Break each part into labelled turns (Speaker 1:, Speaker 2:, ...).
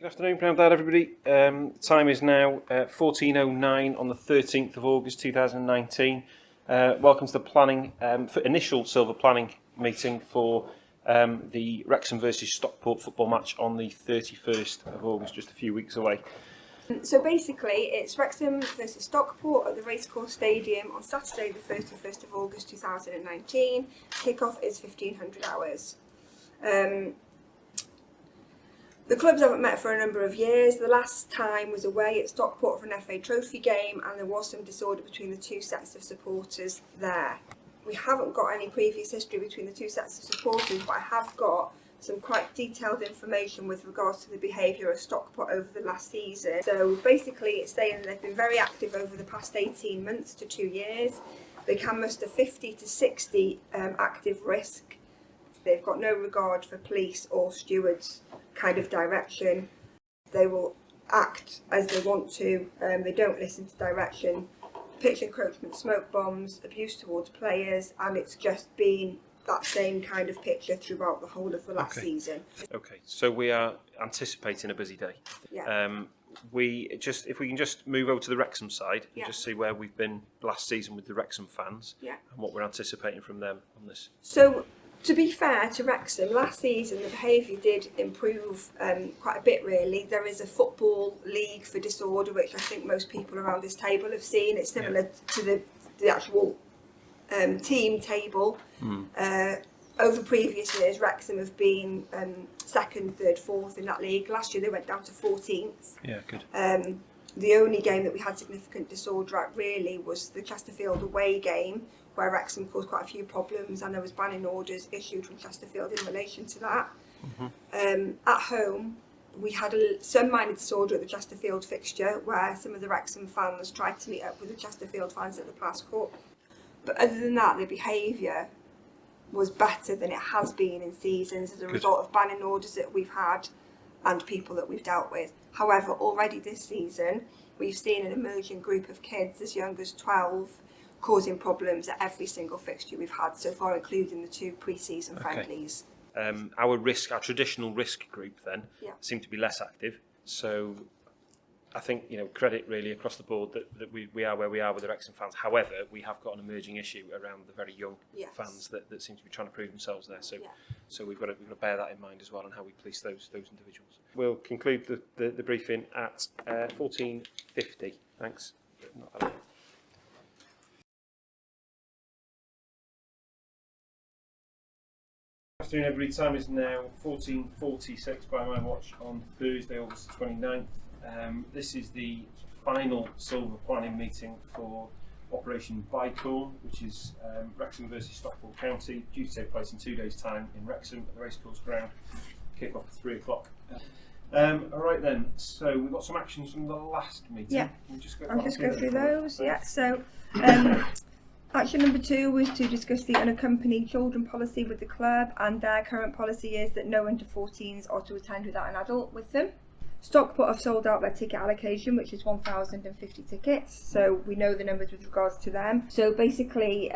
Speaker 1: Good afternoon, proud dad, everybody. Time is now 14:09 on the 13th of August 2019. Welcome to the planning, initial silver planning meeting for the Wrexham versus Stockport football match on the 31st of August, just a few weeks away.
Speaker 2: So basically, it's Wrexham versus Stockport at the Racecourse Stadium on Saturday, the 31st of August 2019. Kick-off is 1500 hours. The clubs haven't met for a number of years. The last time was away at Stockport for an FA Trophy game, and there was some disorder between the two sets of supporters there. We haven't got any previous history between the two sets of supporters, but I have got some quite detailed information with regards to the behaviour of Stockport over the last season. So basically it's saying that they've been very active over the past 18 months to 2 years. They can muster 50 to 60 active risk. They've got no regard for police or stewards kind of direction. They will act as they want to. They don't listen to direction. Pitch encroachment, smoke bombs, abuse towards players, and it's just been that same kind of picture throughout the whole of the last season.
Speaker 1: Okay, so we are anticipating a busy day.
Speaker 2: Yeah.
Speaker 1: If we can just move over to the Wrexham side and just see where we've been last season with the Wrexham fans and what we're anticipating from them on this.
Speaker 2: So, to be fair to Wrexham, last season the behaviour did improve quite a bit really. There is a football league for disorder, which I think most people around this table have seen. It's similar to the actual team table. Over previous years, Wrexham have been second, third, fourth in that league. Last year they went down to 14th.
Speaker 1: Yeah, good.
Speaker 2: The only game that we had significant disorder at really was the Chesterfield away game, where Wrexham caused quite a few problems, and there was banning orders issued from Chesterfield in relation to that. At home, we had some minor disorder at the Chesterfield fixture, where some of the Wrexham fans tried to meet up with the Chesterfield fans at the Pass Court. But other than that, the behaviour was better than it has been in seasons as a result of banning orders that we've had and people that we've dealt with. However, already this season, we've seen an emerging group of kids as young as 12 causing problems at every single fixture we've had so far, including the two pre-season friendlies.
Speaker 1: Our traditional risk group then seem to be less active. So I think, credit really across the board that we are where we are with the Wrexham fans. However, we have got an emerging issue around the very young fans that seem to be trying to prove themselves there. So we've got to bear that in mind as well, and how we police those individuals. We'll conclude the briefing at 14:50. Thanks. Afternoon, everybody. Time is now 14:46 by my watch on Thursday, August 29th. This is the final silver planning meeting for Operation Bicorn, which is Wrexham versus Stockport County, due to take place in 2 days' time in Wrexham at the Racecourse ground. Kick off at 3 o'clock. All right then, so we've got some actions from the last meeting.
Speaker 2: Yeah, I'll just go through those. So action number 2 was to discuss the unaccompanied children policy with the club, and their current policy is that no under 14s are to attend without an adult with them. Stockport have sold out their ticket allocation, which is 1,050 tickets, so we know the numbers with regards to them. So basically,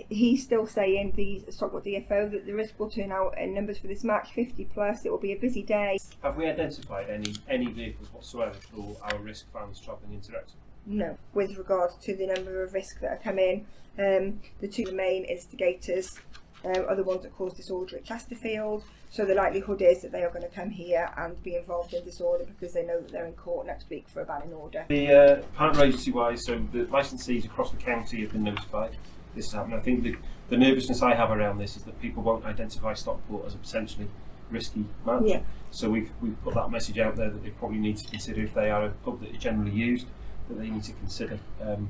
Speaker 2: he's still saying, the Stockport DFO, that the risk will turn out in numbers for this match, 50 plus. It will be a busy day.
Speaker 1: Have we identified any vehicles whatsoever for our risk fans travelling into Wrexham?
Speaker 2: No, with regards to the number of risks that are coming. The two main instigators are the ones that caused disorder at Chesterfield, so the likelihood is that they are going to come here and be involved in disorder because they know that they're in court next week for a banning order.
Speaker 1: The partner agency wise, so the licensees across the county have been notified this is happening. I think the nervousness I have around this is that people won't identify Stockport as a potentially risky match. So we've put that message out there that they probably need to consider, if they are a pub that is generally used, that they need to consider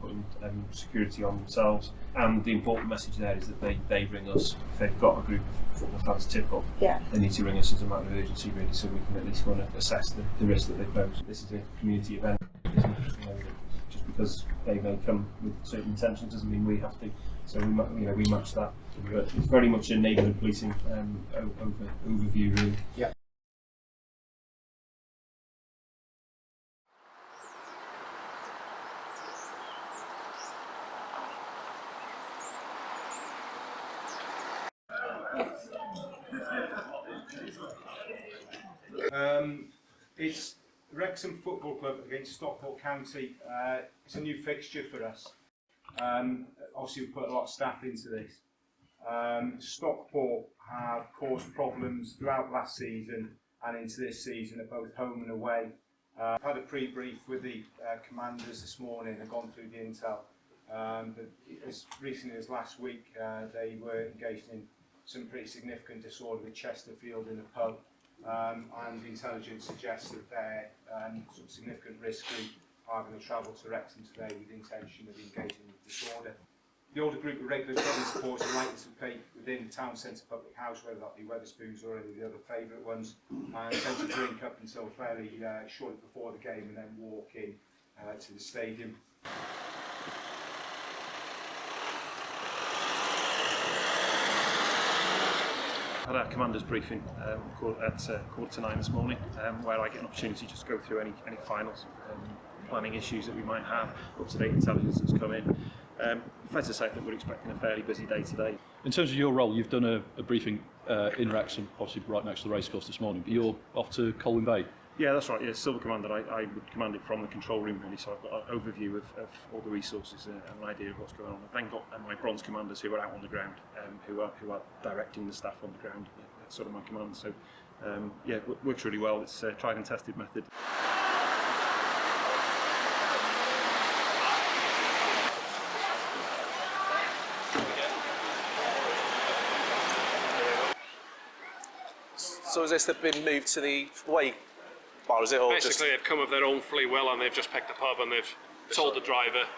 Speaker 1: putting security on themselves. And the important message there is that they ring us if they've got a group of football fans tip up. They need to ring us as a matter of urgency, really, so we can at least go and assess the risk that they pose. This is a community event, isn't it? Just because they may come with certain intentions doesn't mean we have to. So we match that. But it's very much a neighbourhood policing overview, really. It's
Speaker 3: Wrexham Football Club against Stockport County. It's a new fixture for us. Obviously, we put a lot of staff into this. Stockport have caused problems throughout last season and into this season at both home and away. I've had a pre-brief with the commanders this morning and gone through the intel. But as recently as last week, they were engaged in some pretty significant disorder with Chesterfield in a pub. And the intelligence suggests that they're sort of significant risk who are going to travel to Wrexham today with the intention of engaging with disorder. The older group of regular clubbing supporters are likely to play within the town centre public house, whether that be Wetherspoons or any of the other favourite ones, and tend to drink up until fairly shortly before the game and then walk in to the stadium.
Speaker 1: Had our commander's briefing at 8:45 this morning, where I get an opportunity just to go through any finals, planning issues that we might have, up-to-date intelligence that's come in. Fair to say that we're expecting a fairly busy day today.
Speaker 4: In terms of your role, you've done a briefing in Wrexham, obviously right next to the racecourse this morning, but you're off to Colwyn Bay.
Speaker 1: Yeah, that's right. Yeah, Silver Commander. I would command it from the control room really, so I've got an overview of all the resources and an idea of what's going on. I've then got my bronze commanders who are out on the ground, who are directing the staff on the ground. That's sort of my command. So yeah, it works really well. It's a tried and tested method.
Speaker 5: So has this been moved to the away bar, is it? Or
Speaker 6: basically, they've come of their own free will and they've just picked a pub and they've told the driver.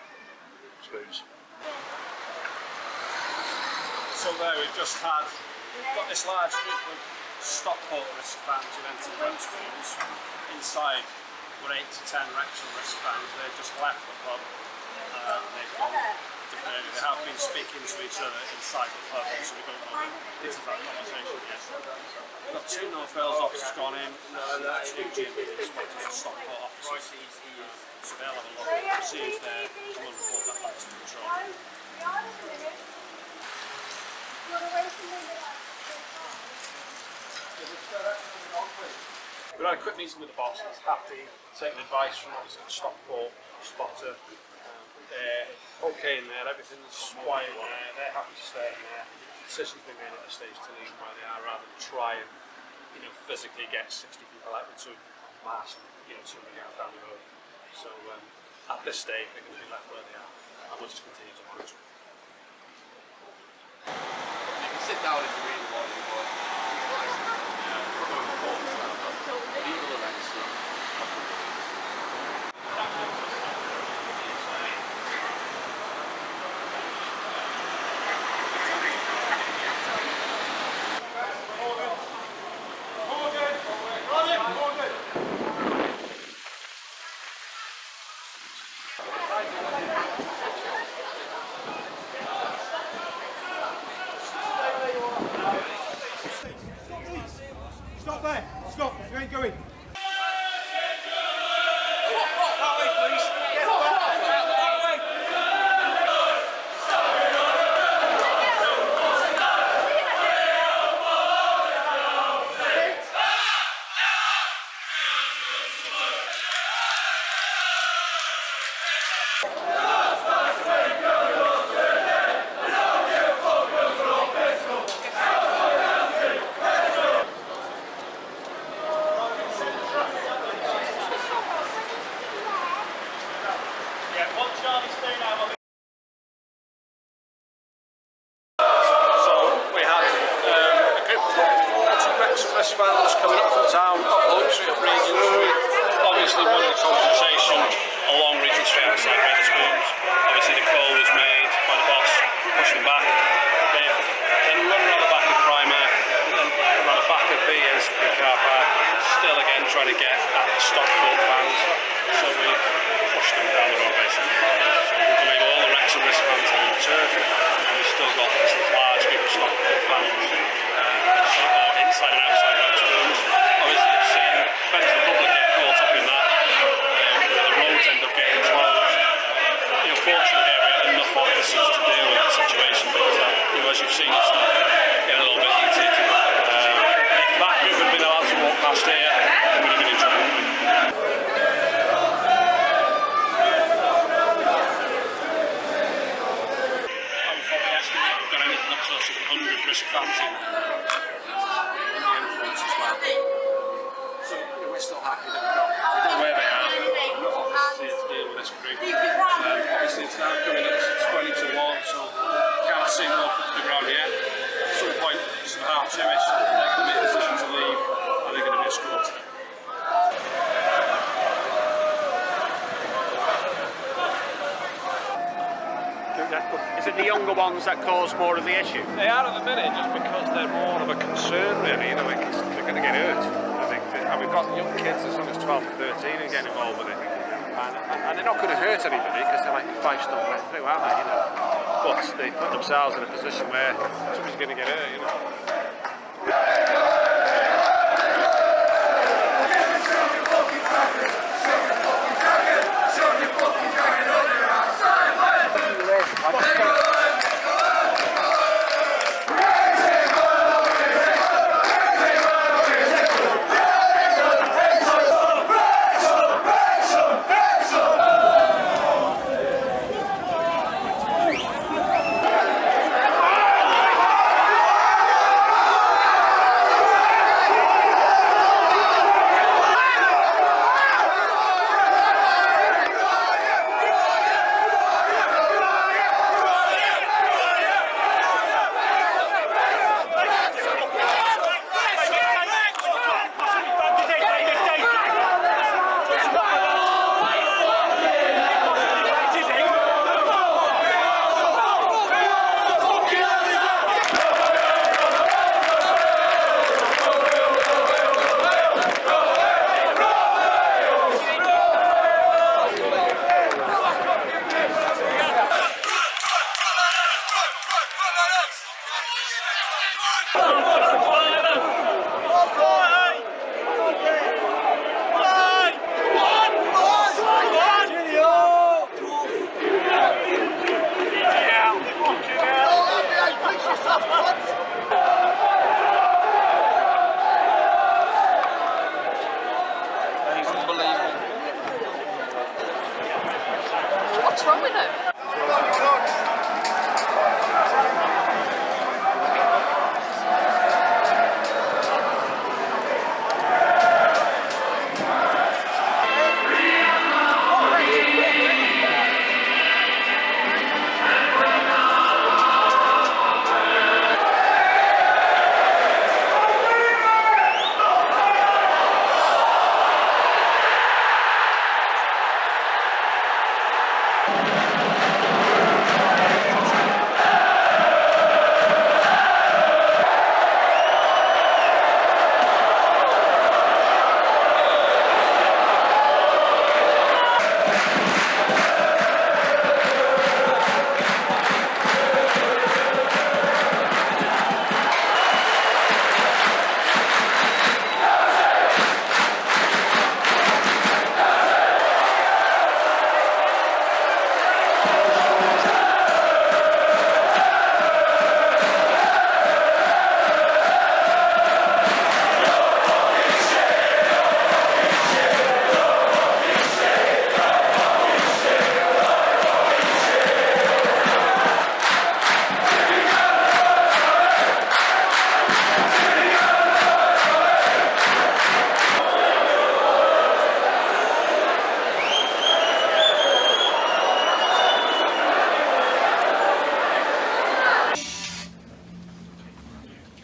Speaker 7: So there we've got this large group of Stockport risk fans who've entered Wetherspoons. Inside were 8 to 10 Wrexham risk fans. They've just left the pub. They've gone different areas. They have been speaking to each other inside the pub, so we don't know into that conversation yet. We've got 2 North Wales officers gone in, 2 GMB inspectors and Stockport officers. So they'll have a look at the scenes there and we'll report that back to the control.
Speaker 6: We had a quick meeting with the boss. He's happy, taking advice from what he's got Stockport, spotter. They're okay in there, everything's quiet in there, they're happy to stay in there. The decision's been made at this stage to leave where they are rather than try and physically get 60 people out into mass, 200 yards down the road. So at this stage they're going to be left where they are and we'll just continue to monitor.
Speaker 8: You can sit down if you really want to, but going forward now, legal events.
Speaker 7: this group. Obviously it's now coming up to 20 to 1, so can't see them all put to the ground yet. At some point, sort of half two-ish, they're going to make a decision to leave, and they're going to be escorted.
Speaker 6: Is it the younger ones that cause more of the issue?
Speaker 7: They are at the minute, just because they're more of a concern, really. You know, they're going to get hurt. I think, and we've got young kids as young as 12 and 13 who get involved with it, and they're not going to hurt anybody because they're like 5-stone wet through, aren't they? You know, but they put themselves in a position where somebody's going to get hurt. You know.
Speaker 8: What's wrong with it?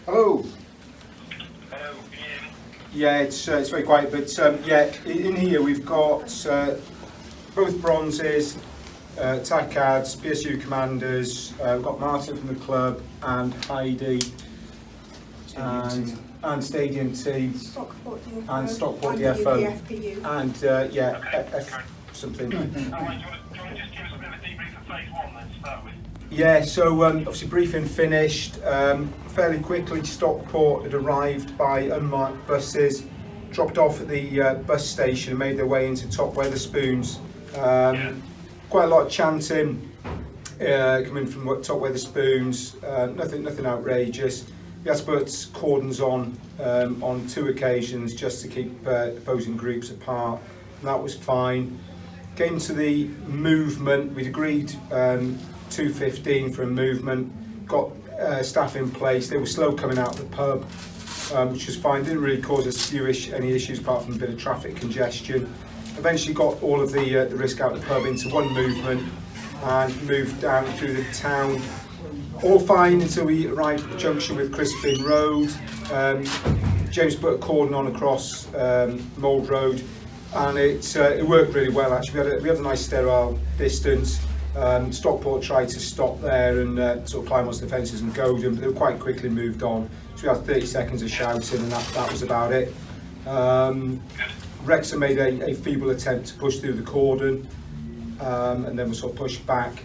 Speaker 3: Hello. Yeah, it's very quiet, but yeah, in here we've got both bronzes, TACADs, PSU commanders. We've got Martin from the club and Heidi and Stadium team
Speaker 2: Stockport DFO
Speaker 3: and Stockport
Speaker 2: and
Speaker 3: DFO
Speaker 2: the FPU.
Speaker 3: and yeah, something. Yeah, so obviously briefing finished fairly quickly. Stockport had arrived by unmarked buses, dropped off at the bus station, made their way into Top Weatherspoons. Quite a lot of chanting coming from Top Weatherspoons. Nothing outrageous. We had to put cordons on 2 occasions just to keep opposing groups apart, and that was fine. Came to the movement. We'd agreed 2:15 for a movement. Got staff in place. They were slow coming out of the pub, which was fine. Didn't really cause us any issues apart from a bit of traffic congestion. eventually got all of the risk out of the pub into one movement and moved down through the town. All fine until we arrived at the junction with Crispin Road. James put a cordon on across Mould Road, and it worked really well actually. We had a nice sterile distance. Stockport tried to stop there and sort of climb onto the fences and goad them, but they were quite quickly moved on. So we had 30 seconds of shouting, and that was about it. Wrexham made a feeble attempt to push through the cordon, and then was sort of pushed back.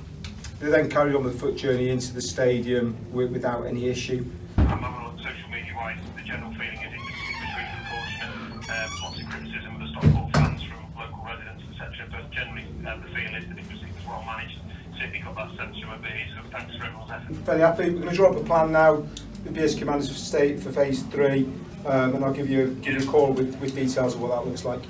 Speaker 3: They then carried on the foot journey into the stadium without any issue.
Speaker 9: Social media-wise, the general feeling is it's really unfortunate. Lots of criticism of the Stockport fans from local residents, etc. But generally, the feeling is that it was well managed. Certainly got that sense from a so thanks for everyone's effort.
Speaker 3: Very happy. We're going to draw up a plan now. The BS commanders for phase 3, and I'll give you a call with details of what that looks like.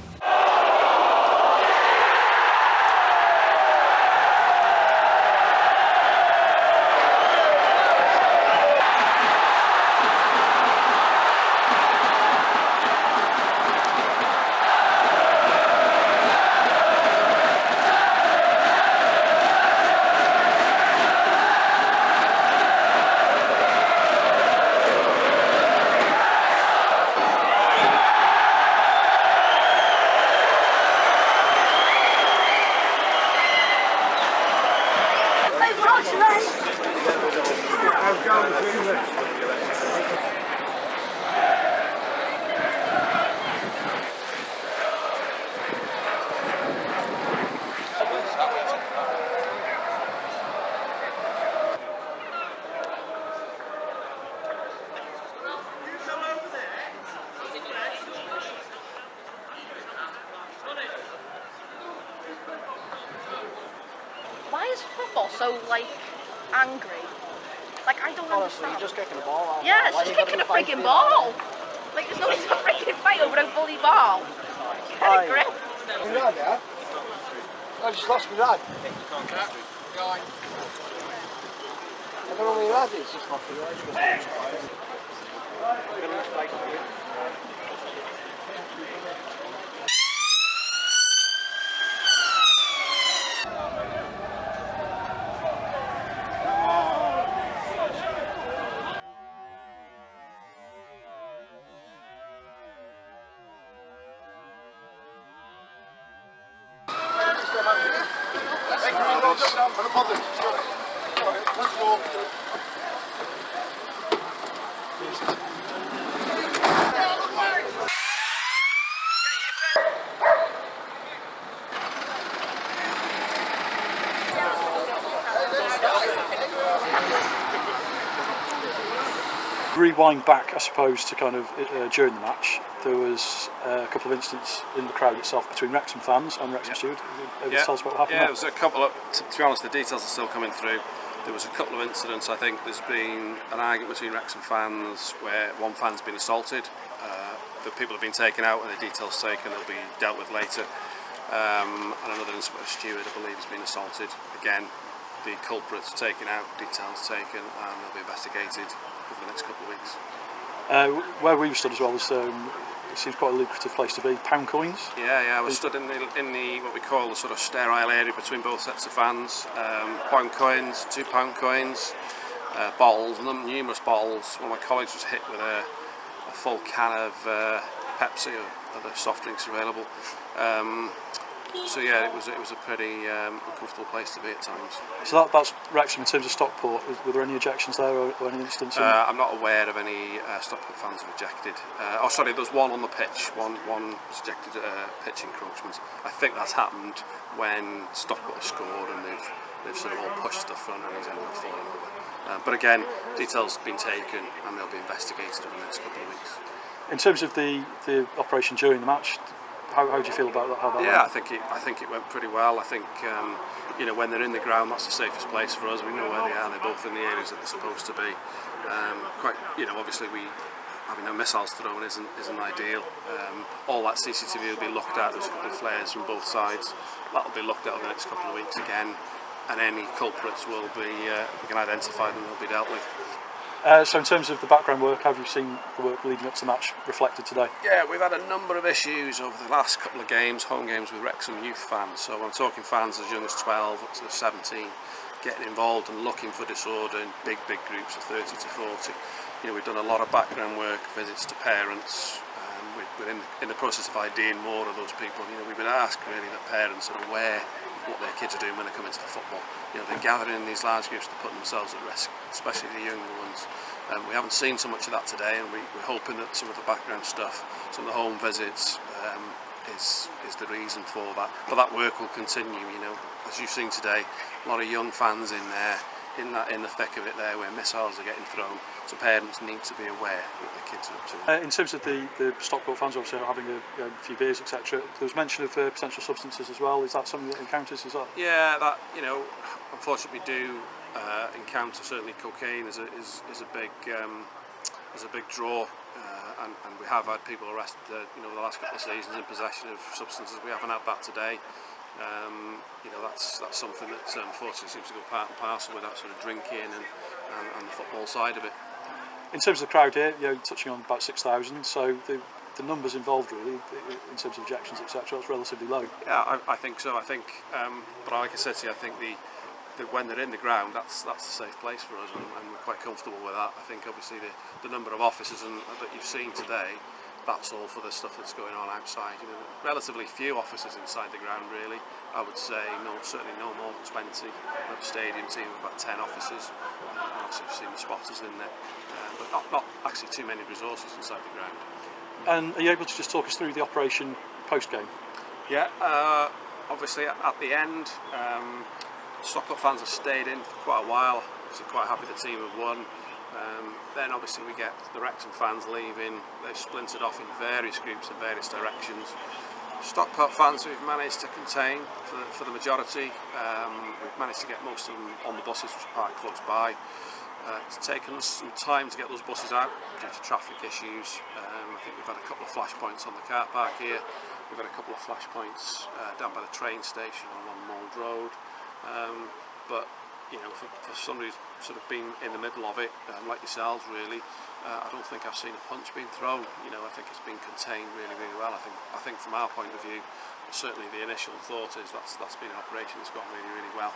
Speaker 8: Why is football so, like, angry? Like, I don't
Speaker 6: Honestly,
Speaker 8: understand.
Speaker 6: you're just kicking the ball out.
Speaker 8: Yeah, it's just kicking a freaking ball. Like, there's no need to freaking fight over a bloody ball. Get a grip.
Speaker 6: I just lost my rag. I don't know where your rag is. Just lost my rag.
Speaker 4: Rewind back, I suppose, to kind of during the match, there was a couple of incidents in the crowd itself between Wrexham fans and Wrexham Steward. Tell us what happened.
Speaker 10: Yeah, there was a couple of, to be honest, the details are still coming through. There was a couple of incidents. I think there's been an argument between Wrexham fans where one fan's been assaulted. The people have been taken out and the details taken, they'll be dealt with later. And another incident where a steward, I believe, has been assaulted. Again, the culprits taken out, details taken, and they'll be investigated over the next couple of weeks.
Speaker 4: Where we were stood as well was, it seems quite a lucrative place to be. Pound coins.
Speaker 10: Yeah, I was stood in the what we call the sort of sterile area between both sets of fans. Pound coins, £2 coins, bottles, numerous bottles. One of my colleagues was hit with a full can of Pepsi or other soft drinks available. So yeah, it was a pretty uncomfortable place to be at times.
Speaker 4: So that's Wrexham in terms of Stockport. Were there any ejections there or any instances?
Speaker 10: I'm not aware of any Stockport fans who ejected. Oh, sorry, there was one on the pitch. One was ejected pitch encroachment. I think that's happened when Stockport scored and they've sort of all pushed to the front and he's ended up falling over. But again, details have been taken and they'll be investigated over the next couple of weeks.
Speaker 4: In terms of the operation during the match, how do you feel about that? How that
Speaker 10: Yeah,
Speaker 4: went?
Speaker 10: I think it went pretty well. I think when they're in the ground, that's the safest place for us. We know where they are. They're both in the areas that they're supposed to be. Obviously having no missiles thrown isn't ideal. All that CCTV will be looked at. There's a couple of flares from both sides. That'll be looked at over the next couple of weeks again, and any culprits will be we can identify them. They'll be dealt with.
Speaker 4: So in terms of the background work, have you seen the work leading up to the match reflected today?
Speaker 10: Yeah, we've had a number of issues over the last couple of games, home games with Wrexham youth fans. So I'm talking fans as young as 12 up to 17, getting involved and looking for disorder in big groups of 30 to 40. You know, we've done a lot of background work, visits to parents. We're in the process of IDing more of those people. You know, we've been asked really that parents are aware of what their kids are doing when they come into the football. You know, they're gathering in these large groups to put themselves at risk, especially the younger ones. We haven't seen so much of that today, and we're hoping that some of the background stuff, some of the home visits, is the reason for that. But that work will continue. You know, as you've seen today, a lot of young fans in there, in the thick of it there, where missiles are getting thrown. So parents need to be aware what their kids are up to.
Speaker 4: In terms of the Stockport fans obviously having a few beers, etc., there was mention of potential substances as well. Is that something that encounters? Is that?
Speaker 10: Yeah, that, you know, unfortunately we do encounter certainly cocaine is a big draw, and we have had people arrested you know, the last couple of seasons in possession of substances. We haven't had that today. You know, that's something that unfortunately seems to go part and parcel with that sort of drinking and the football side of it.
Speaker 4: In terms of the crowd here, you know, touching on about 6,000, so the numbers involved really, in terms of objections, etc., it's relatively low.
Speaker 10: Yeah, I think so. I think, but like I said to you, I think when they're in the ground, that's a safe place for us, and we're quite comfortable with that. I think obviously the number of officers that you've seen today, that's all for the stuff that's going on outside. You know, relatively few officers inside the ground really. I would say certainly no more than 20. We have a stadium team of about 10 officers. Obviously you've seen the spotters in there, but not actually too many resources inside the ground.
Speaker 4: And are you able to just talk us through the operation post-game?
Speaker 10: Yeah, obviously at the end, Stockport fans have stayed in for quite a while, so quite happy the team have won. Then obviously we get the Wrexham fans leaving. They've splintered off in various groups in various directions. Stockport fans we've managed to contain for the majority. We've managed to get most of them on the buses which are parked close by. It's taken us some time to get those buses out due to traffic issues. I think we've had a couple of flash points on the car park here. We've had a couple of flash points down by the train station along Mould Road. But you know, for somebody who's sort of been in the middle of it, like yourselves really, I don't think I've seen a punch being thrown. You know, I think it's been contained really well. I think from our point of view, certainly the initial thought is that's been an operation that's gone really well.